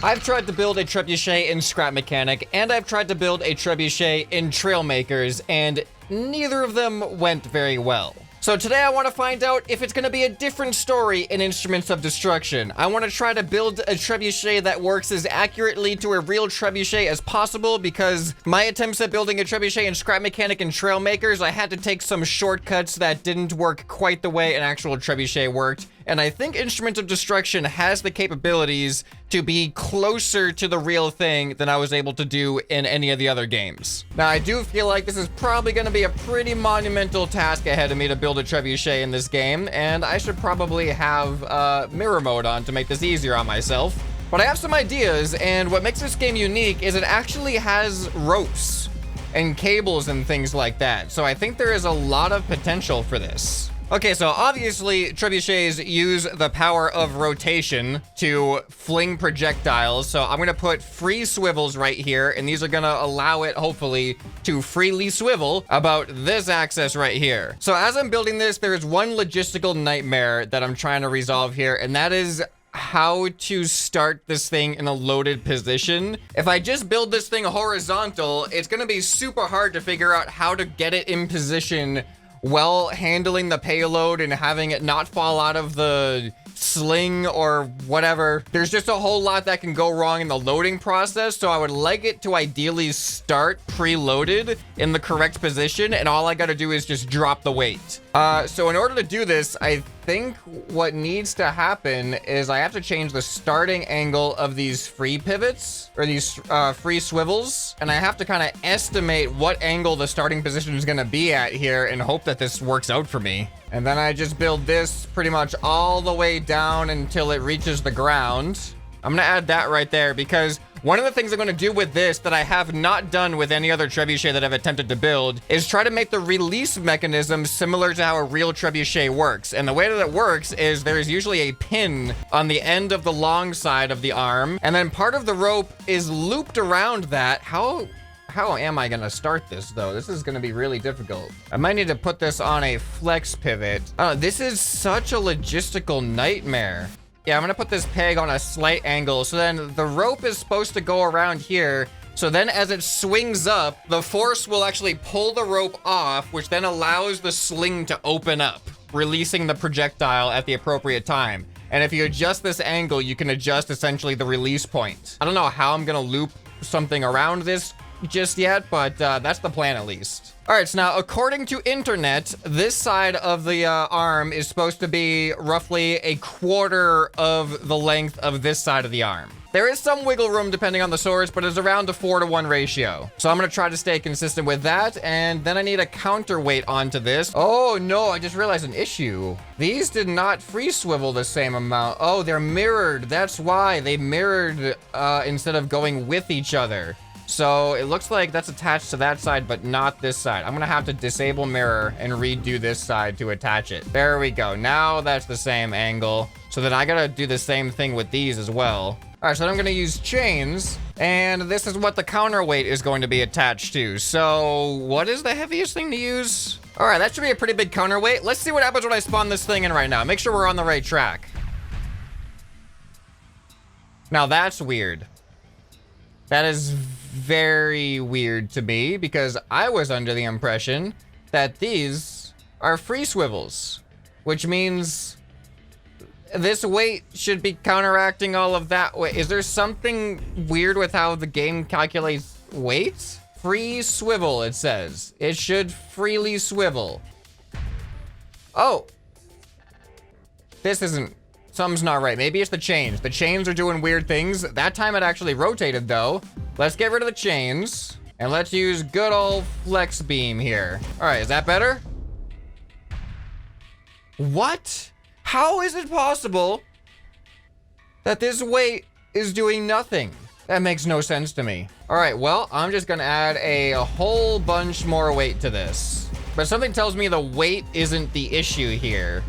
I've tried to build a trebuchet in Scrap Mechanic, and I've tried to build a trebuchet in Trailmakers, and neither of them went very well. So today I want to find out if it's going to be a different story in Instruments of Destruction. I want to try to build a trebuchet that works as accurately to a real trebuchet as possible, because my attempts at building a trebuchet in Scrap Mechanic and Trailmakers, I had to take some shortcuts that didn't work quite the way an actual trebuchet worked. And I think Instruments of Destruction has the capabilities to be closer to the real thing than I was able to do in any of the other games. Now, I do feel like this is probably going to be a pretty monumental task ahead of me to build a trebuchet in this game, and I should probably have mirror mode on to make this easier on myself. But I have some ideas, and what makes this game unique is it actually has ropes and cables and things like that. So I think there is a lot of potential for this. Okay, so obviously trebuchets use the power of rotation to fling projectiles. So I'm gonna put free swivels right here, and these are gonna allow it, hopefully, to freely swivel about this axis right here. So as I'm building this, there is one logistical nightmare that I'm trying to resolve here, and that is how to start this thing in a loaded position. If I just build this thing horizontal, it's gonna be super hard to figure out how to get it in position while handling the payload and having it not fall out of the sling or whatever. There's just a whole lot that can go wrong in the loading process, so I would like it to ideally start preloaded in the correct position, and all I gotta do is just drop the weight. So in order to do this, I think what needs to happen is I have to change the starting angle of these free pivots, or these free swivels, and I have to kind of estimate what angle the starting position is gonna be at here and hope that this works out for me. And then I just build this pretty much all the way down until it reaches the ground. I'm gonna add that right there, because one of the things I'm gonna do with this that I have not done with any other trebuchet that I've attempted to build is try to make the release mechanism similar to how a real trebuchet works. And the way that it works is there's usually a pin on the end of the long side of the arm, and then part of the rope is looped around that. How am I gonna start this though? This is gonna be really difficult. I might need to put this on a flex pivot. This is such a logistical nightmare. Yeah, I'm gonna put this peg on a slight angle, so then the rope is supposed to go around here. So then as it swings up, the force will actually pull the rope off, which then allows the sling to open up, releasing the projectile at the appropriate time. And if you adjust this angle, you can adjust essentially the release point. I don't know how I'm gonna loop something around this just yet, but that's the plan at least. All right, so now according to internet, this side of the arm is supposed to be roughly a quarter of the length of this side of the arm. There is some wiggle room depending on the source, but it's around a 4-to-1 ratio. So I'm gonna try to stay consistent with that, and then I need a counterweight onto this. Oh no, I just realized an issue. These did not free swivel the same amount. Oh, they're mirrored. That's why they mirrored instead of going with each other. So it looks like that's attached to that side, but not this side. I'm gonna have to disable mirror and redo this side to attach it. There we go. Now that's the same angle. So then I gotta do the same thing with these as well. All right, so then I'm gonna use chains, and this is what the counterweight is going to be attached to. So what is the heaviest thing to use? All right, that should be a pretty big counterweight. Let's see what happens when I spawn this thing in right now. Make sure we're on the right track. Now that's weird. That is very weird to me, because I was under the impression that these are free swivels, which means this weight should be counteracting all of that weight. Is there something weird with how the game calculates weight? Free swivel, it says. It should freely swivel. Oh. This isn't... Something's not right. Maybe it's the chains. The chains are doing weird things. That time it actually rotated though. Let's get rid of the chains and let's use good old flex beam here. All right, is that better? What? How is it possible that this weight is doing nothing? That makes no sense to me. All right, well, I'm just gonna add a whole bunch more weight to this. But something tells me the weight isn't the issue here.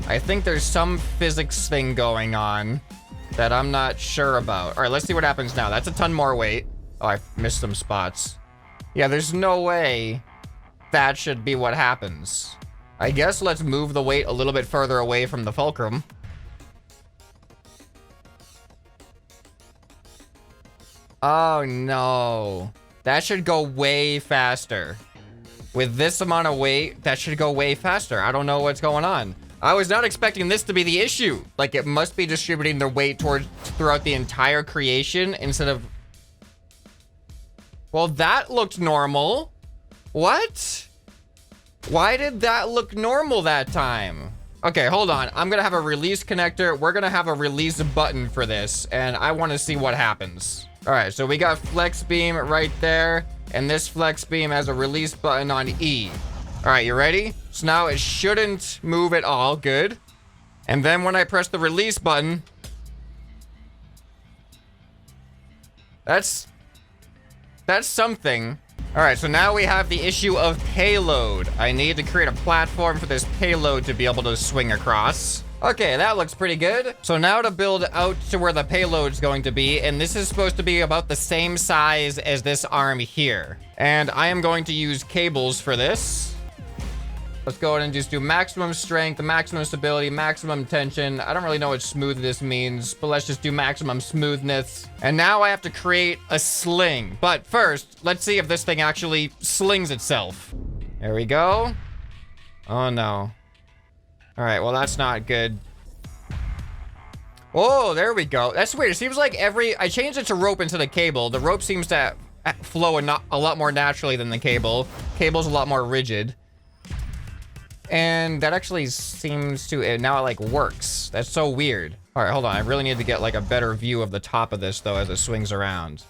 I think there's some physics thing going on that I'm not sure about. All right, let's see what happens now. That's a ton more weight. Oh, I missed some spots. Yeah, there's no way that should be what happens. I guess let's move the weight a little bit further away from the fulcrum. Oh no. That should go way faster. With this amount of weight, that should go way faster. I don't know what's going on. I was not expecting this to be the issue. Like, it must be distributing the weight throughout the entire creation instead of... Well, that looked normal. What? Why did that look normal that time? Okay, hold on. I'm gonna have a release connector. We're gonna have a release button for this, and I want to see what happens. All right, so we got flex beam right there, and this flex beam has a release button on E. All right, you ready? So now it shouldn't move at all. Good. And then when I press the release button, that's something. All right, so now we have the issue of payload. I need to create a platform for this payload to be able to swing across. Okay, that looks pretty good. So now to build out to where the payload's going to be, and this is supposed to be about the same size as this arm here. And I am going to use cables for this. Let's go ahead and just do maximum strength, maximum stability, maximum tension. I don't really know what smoothness means, but let's just do maximum smoothness. And now I have to create a sling. But first, let's see if this thing actually slings itself. There we go. Oh no. All right, well, that's not good. Oh, there we go. That's weird. It seems like I changed it to rope instead of cable. The rope seems to flow a lot more naturally than the cable. Cable's a lot more rigid. And that actually seems to, now it like works. That's so weird. All right, hold on. I really need to get like a better view of the top of this though as it swings around.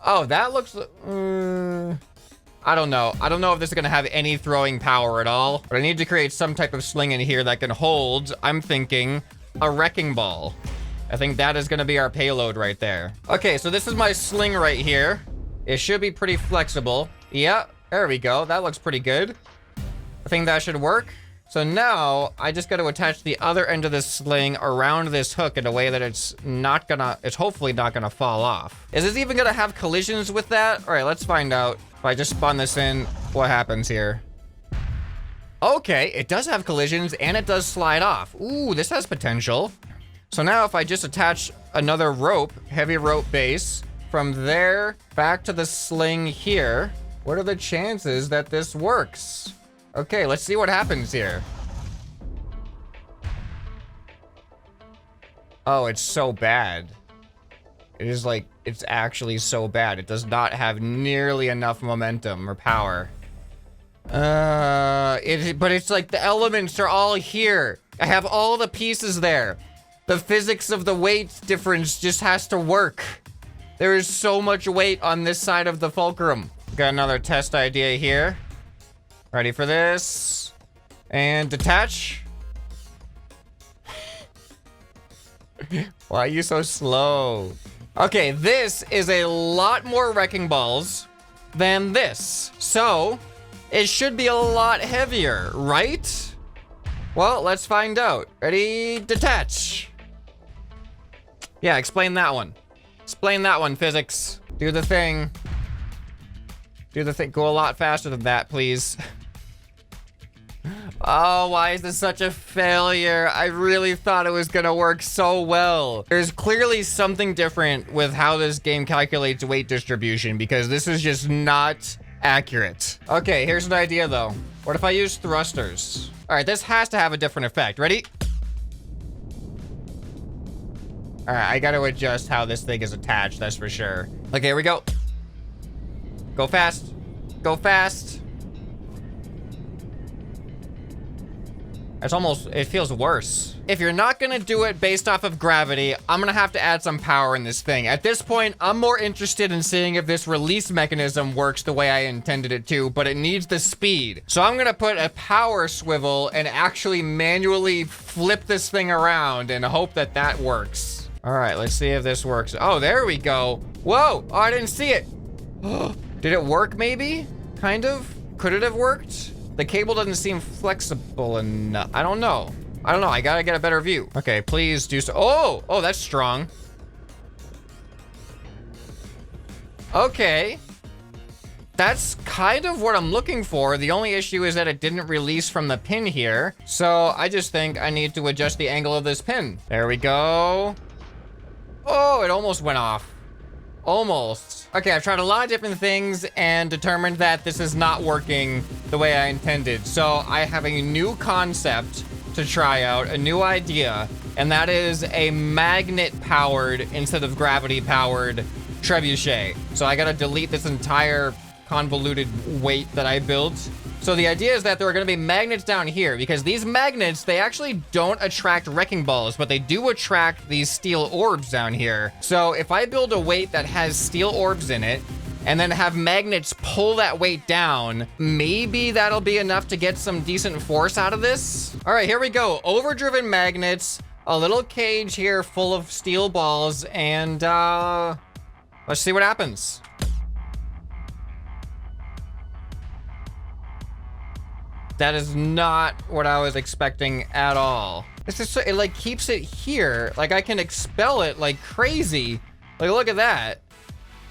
Oh, that looks, I don't know. I don't know if this is gonna have any throwing power at all, but I need to create some type of sling in here that can hold, I'm thinking, a wrecking ball. I think that is gonna be our payload right there. Okay, so this is my sling right here. It should be pretty flexible. Yeah, there we go. That looks pretty good. I think that should work. So now I just got to attach the other end of this sling around this hook in a way that it's hopefully not gonna fall off. Is this even gonna have collisions with that? All right, let's find out. If I just spawn this in, what happens here? Okay, it does have collisions and it does slide off. Ooh, this has potential. So now if I just attach another rope, heavy rope base, from there back to the sling here, what are the chances that this works? Okay, let's see what happens here. Oh, it's so bad. It is like, it's actually so bad. It does not have nearly enough momentum or power. But it's like the elements are all here. I have all the pieces there. The physics of the weight difference just has to work. There is so much weight on this side of the fulcrum. Got another test idea here. Ready for this. And detach. Why are you so slow? Okay, this is a lot more wrecking balls than this. So, it should be a lot heavier, right? Well, let's find out. Ready? Detach. Yeah, explain that one. Explain that one, physics. Do the thing. Do the thing. Go a lot faster than that, please. Oh, why is this such a failure? I really thought it was gonna work so well. There's clearly something different with how this game calculates weight distribution because this is just not accurate. Okay, here's an idea though. What if I use thrusters? All right, this has to have a different effect. Ready? All right, I gotta adjust how this thing is attached, that's for sure. Okay, here we go. Go fast. Go fast. It feels worse. If you're not gonna do it based off of gravity, I'm gonna have to add some power in this thing. At this point, I'm more interested in seeing if this release mechanism works the way I intended it to, but it needs the speed. So I'm gonna put a power swivel and actually manually flip this thing around and hope that that works. All right, let's see if this works. Oh, there we go. Whoa, oh, I didn't see it. Did it work maybe? Kind of? Could it have worked? The cable doesn't seem flexible enough. I don't know. I gotta get a better view. Okay, please do so. Oh, that's strong. Okay. That's kind of what I'm looking for. The only issue is that it didn't release from the pin here. So I just think I need to adjust the angle of this pin. There we go. Oh, it almost went off. Almost. Okay, I've tried a lot of different things and determined that this is not working the way I intended. So I have a new concept to try out, a new idea, and that is a magnet-powered instead of gravity-powered trebuchet. So I gotta delete this entire convoluted weight that I built. So the idea is that there are gonna be magnets down here because these magnets, they actually don't attract wrecking balls, but they do attract these steel orbs down here. So if I build a weight that has steel orbs in it, and then have magnets pull that weight down, maybe that'll be enough to get some decent force out of this. All right, here we go. Overdriven magnets, a little cage here full of steel balls, and let's see what happens. That is not what I was expecting at all. It's just, it like keeps it here. Like I can expel it like crazy. Like look at that.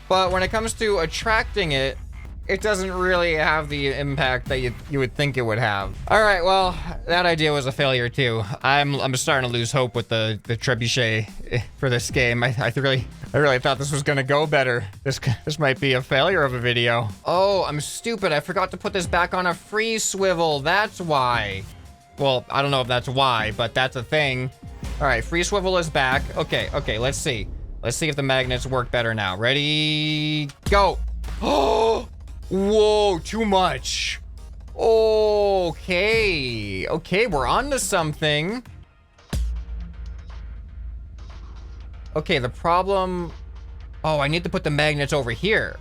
But when it comes to attracting it, it doesn't really have the impact that you would think it would have. All right, well, that idea was a failure too. I'm starting to lose hope with the trebuchet for this game. I really thought this was gonna go better. This might be a failure of a video. Oh, I'm stupid. I forgot to put this back on a free swivel. That's why. Well, I don't know if that's why, but that's a thing. All right, free swivel is back. Okay, let's see. Let's see if the magnets work better now. Ready, go. Oh, whoa, too much. Okay, we're on to something. Okay, the problem... Oh, I need to put the magnets over here.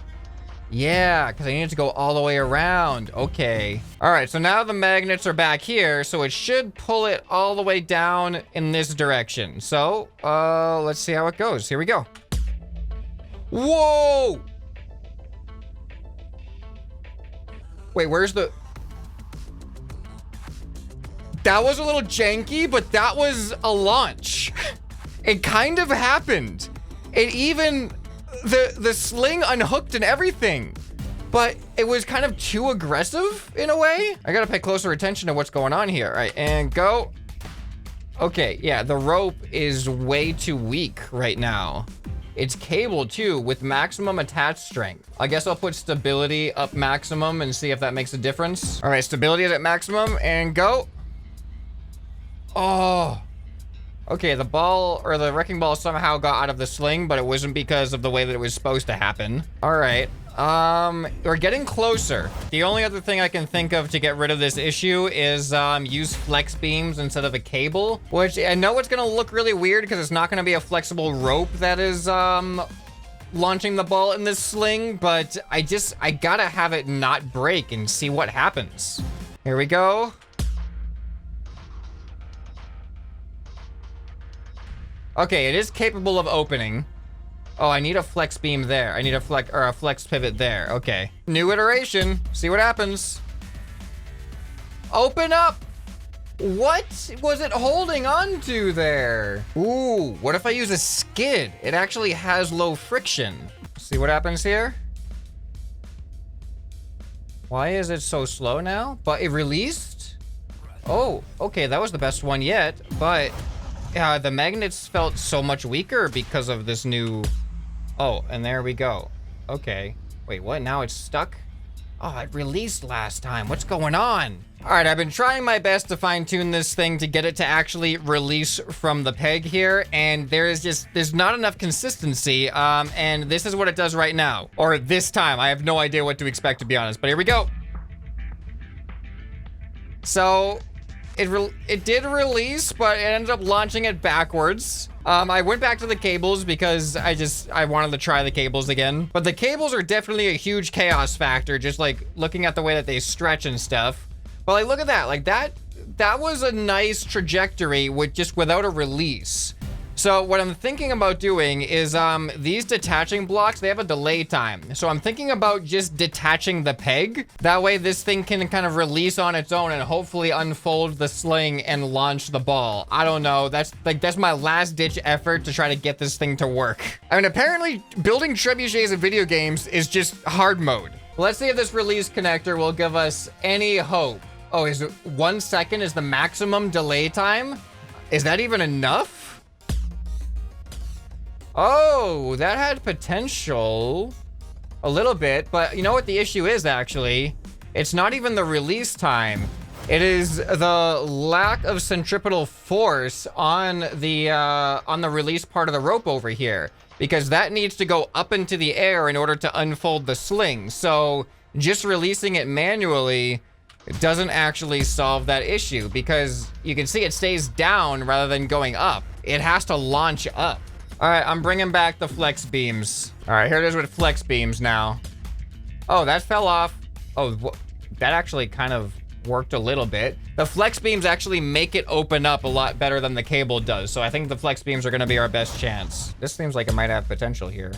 Yeah, because I need to go all the way around. Okay. All right, so now the magnets are back here, so it should pull it all the way down in this direction. So, let's see how it goes. Here we go. Whoa! Wait, where's the... That was a little janky, but that was a launch. It kind of happened. It even... The sling unhooked and everything, but it was kind of too aggressive in a way. I gotta pay closer attention to what's going on here. All right, and go. Okay, yeah, the rope is way too weak right now. It's cable too with maximum attach strength. I guess I'll put stability up maximum and see if that makes a difference. All right, stability is at maximum and go. Oh. Okay, the ball, or the wrecking ball somehow got out of the sling, but it wasn't because of the way that it was supposed to happen. All right, we're getting closer. The only other thing I can think of to get rid of this issue is use flex beams instead of a cable, which I know it's gonna look really weird because it's not gonna be a flexible rope that is launching the ball in this sling, but I gotta have it not break and see what happens. Here we go. Okay, it is capable of opening. Oh, I need a flex beam there. I need a flex pivot there. Okay. New iteration. See what happens. Open up. What was it holding on to there? Ooh, what if I use a skid? It actually has low friction. See what happens here? Why is it so slow now? But it released? Oh, okay, that was the best one yet, but the magnets felt so much weaker because of this new... Oh, and there we go. Okay. Wait, what? Now it's stuck? Oh, it released last time. What's going on? All right, I've been trying my best to fine tune this thing to get it to actually release from the peg here, and there's not enough consistency, and this is what it does right now. Or this time. I have no idea what to expect, to be honest, but here we go. So... It did release, but it ended up launching it backwards. I went back to the cables because I wanted to try the cables again. But the cables are definitely a huge chaos factor, just like looking at the way that they stretch and stuff. But like, look at that. Like that was a nice trajectory without a release. So what I'm thinking about doing is these detaching blocks, they have a delay time. So I'm thinking about just detaching the peg. That way this thing can kind of release on its own and hopefully unfold the sling and launch the ball. I don't know. That's my last ditch effort to try to get this thing to work. I mean, apparently building trebuchets in video games is just hard mode. Let's see if this release connector will give us any hope. Oh, is it 1 second is the maximum delay time? Is that even enough? Oh, that had potential. A little bit, but you know what the issue is, actually? It's not even the release time. It is the lack of centripetal force on the release part of the rope over here, because that needs to go up into the air in order to unfold the sling. So just releasing it manually doesn't actually solve that issue, because you can see it stays down rather than going up. It has to launch up. All right, I'm bringing back the flex beams. All right, here it is with flex beams now. Oh, that fell off. Oh, that actually kind of worked a little bit. The flex beams actually make it open up a lot better than the cable does. So I think the flex beams are gonna be our best chance. This seems like it might have potential here.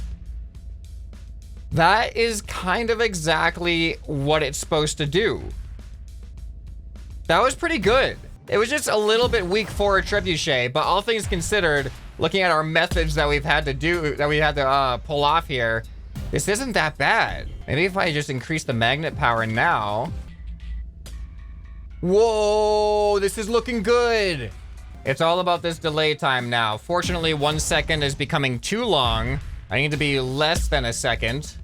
That is kind of exactly what it's supposed to do. That was pretty good. It was just a little bit weak for a trebuchet, but all things considered, looking at our methods that we've had to do, that we had to pull off here, this isn't that bad. Maybe if I just increase the magnet power now. Whoa, this is looking good. It's all about this delay time now. Fortunately, 1 second is becoming too long. I need to be less than a second.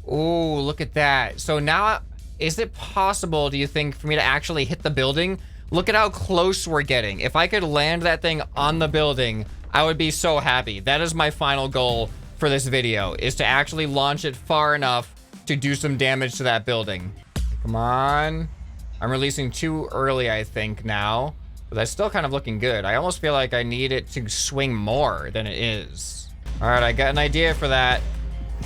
Ooh, look at that. So now, is it possible, do you think, for me to actually hit the building? Look at how close we're getting. If I could land that thing on the building, I would be so happy. That is my final goal for this video, is to actually launch it far enough to do some damage to that building. Come on. I'm releasing too early, I think, now. But that's still kind of looking good. I almost feel like I need it to swing more than it is. All right, I got an idea for that.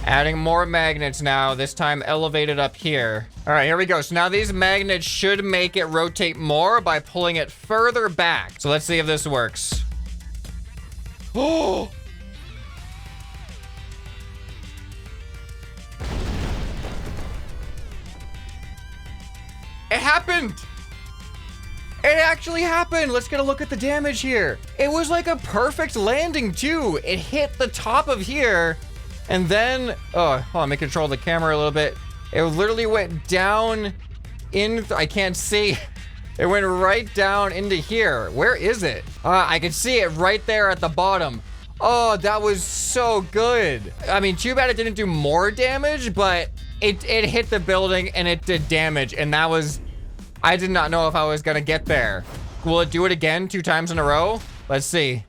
Adding more magnets now, this time elevated up here. All right, here we go. So now these magnets should make it rotate more by pulling it further back. So let's see if this works. Oh! It happened! It actually happened! Let's get a look at the damage here. It was like a perfect landing too. It hit the top of here, and then, oh, hold on, let me control the camera a little bit. It literally went down in, I can't see. It went right down into here. Where is it? I can see it right there at the bottom. Oh, that was so good. I mean, too bad it didn't do more damage, but it hit the building and it did damage, and that was, I did not know if I was gonna get there. Will it do it again 2 times in a row? Let's see.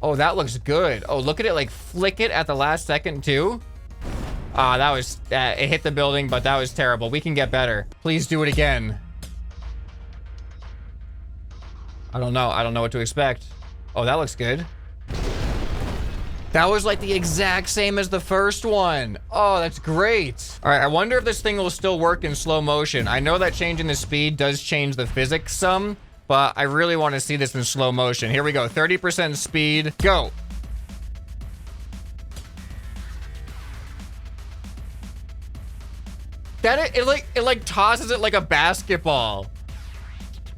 Oh, that looks good. Oh, look at it, like flick it at the last second too. Ah, that was, it hit the building, but that was terrible. We can get better. Please do it again. I don't know what to expect. Oh, that looks good. That was like the exact same as the first one. Oh, that's great. All right, I wonder if this thing will still work in slow motion. I know that changing the speed does change the physics some, but I really want to see this in slow motion. Here we go, 30% speed, go. That it like tosses it like a basketball.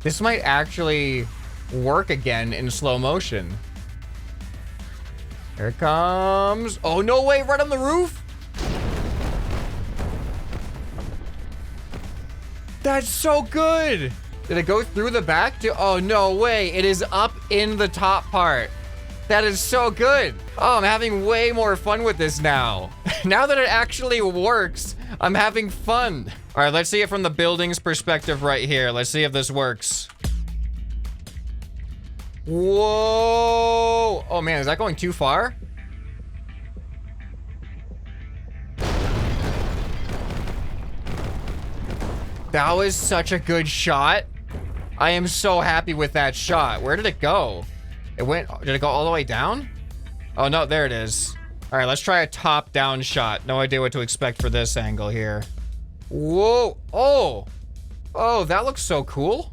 This might actually work again in slow motion. Here it comes. Oh, no way, right on the roof? That's so good. Did it go through the back too? Oh, no way. It is up in the top part. That is so good. Oh, I'm having way more fun with this now. Now that it actually works, I'm having fun. All right, let's see it from the building's perspective right here. Let's see if this works. Whoa. Oh man, is that going too far? That was such a good shot. I am so happy with that shot. Where did it go? Did it go all the way down? Oh no, there it is. All right, let's try a top-down shot. No idea what to expect for this angle here. Whoa, oh. Oh, that looks so cool.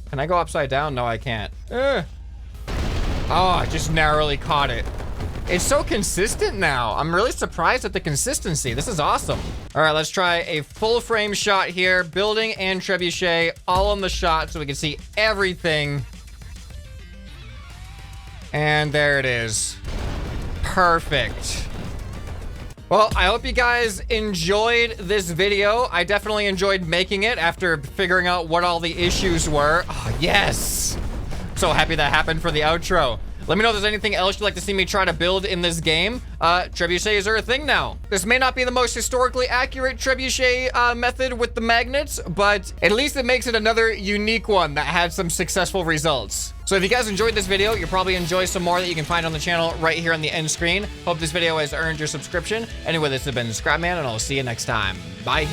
Can I go upside down? No, I can't. Oh, I just narrowly caught it. It's so consistent now. I'm really surprised at the consistency. This is awesome. All right, let's try a full frame shot here. Building and trebuchet all on the shot so we can see everything. And there it is. Perfect. Well, I hope you guys enjoyed this video. I definitely enjoyed making it after figuring out what all the issues were. Oh, yes. So happy that happened for the outro. Let me know if there's anything else you'd like to see me try to build in this game. Trebuchets are a thing now. This may not be the most historically accurate trebuchet method with the magnets, but at least it makes it another unique one that had some successful results. So if you guys enjoyed this video, you'll probably enjoy some more that you can find on the channel right here on the end screen. Hope this video has earned your subscription. Anyway, this has been ScrapMan, and I'll see you next time. Bye.